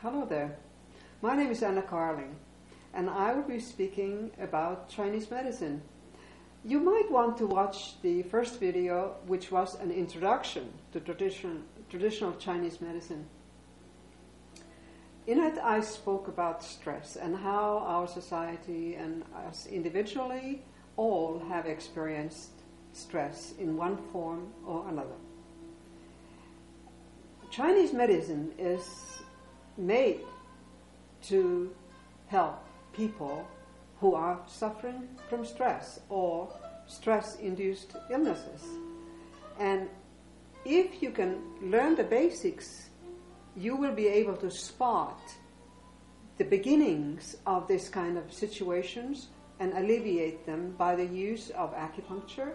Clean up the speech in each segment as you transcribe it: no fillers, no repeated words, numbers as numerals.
Hello there. My name is Anna Carling, and I will be speaking about Chinese medicine. You might want to watch the first video, which was an introduction to traditional Chinese medicine. In it, I spoke about stress and how our society and us individually all have experienced stress in one form or another. Chinese medicine is made to help people who are suffering from stress or stress-induced illnesses. And if you can learn the basics, you will be able to spot the beginnings of this kind of situations and alleviate them by the use of acupuncture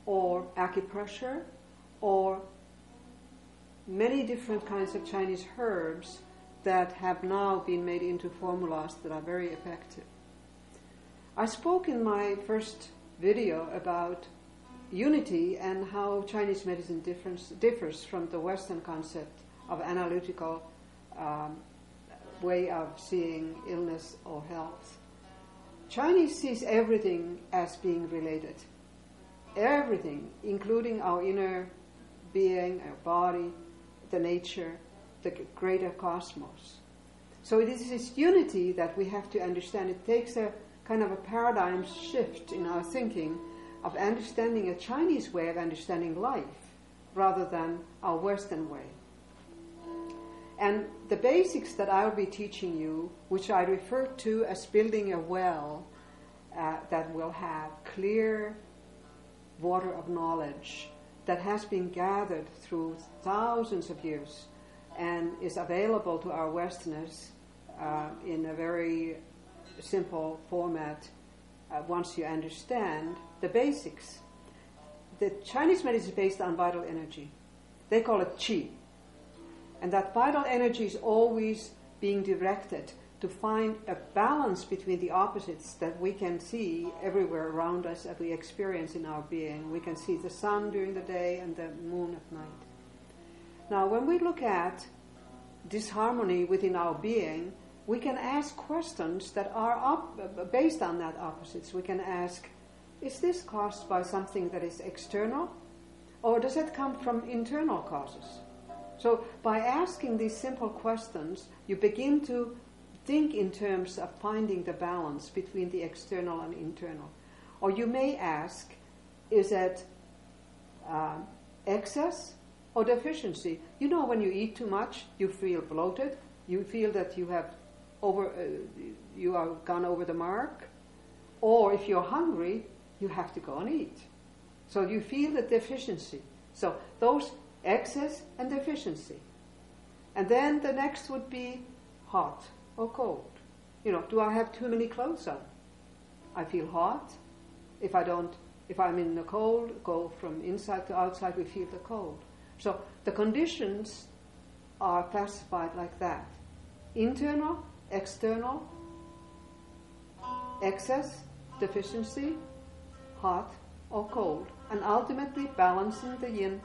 or acupressure or many different kinds of Chinese herbs that have now been made into formulas that are very effective. I spoke in my first video about unity and how Chinese medicine differs from the Western concept of analytical way of seeing illness or health. Chinese sees everything as being related. Everything, including our inner being, our body, the nature, the greater cosmos. So it is this unity that we have to understand. It takes a kind of a paradigm shift in our thinking of understanding a Chinese way of understanding life rather than our Western way. And the basics that I'll be teaching you, which I refer to as building a well that will have clear water of knowledge that has been gathered through thousands of years and is available to our Westerners in a very simple format once you understand the basics. The Chinese medicine is based on vital energy. They call it qi. And that vital energy is always being directed to find a balance between the opposites that we can see everywhere around us that we experience in our being. We can see the sun during the day and the moon at night. Now, when we look at disharmony within our being, we can ask questions that are based on that opposites. We can ask, is this caused by something that is external, or does it come from internal causes? So by asking these simple questions, you begin to think in terms of finding the balance between the external and internal. Or you may ask, is it excess or deficiency? You know, when you eat too much, you feel bloated. You feel that you have gone over the mark. Or if you're hungry, you have to go and eat. So you feel the deficiency. So those excess and deficiency. And then the next would be hot or cold. You know, do I have too many clothes on? I feel hot. If I'm in the cold, go from inside to outside, we feel the cold. So the conditions are classified like that. Internal, external, excess, deficiency, hot or cold, and ultimately balancing the yin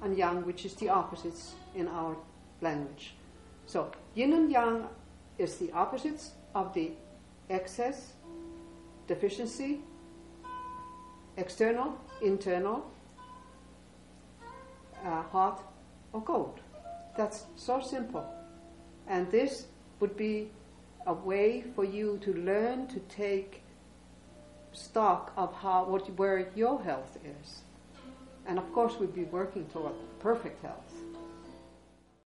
and yang, which is the opposites in our language. So yin and yang is the opposites of the excess, deficiency, external, internal, hot or cold. That's so simple. And this would be a way for you to learn to take stock of where your health is. And of course we'll be working toward perfect health.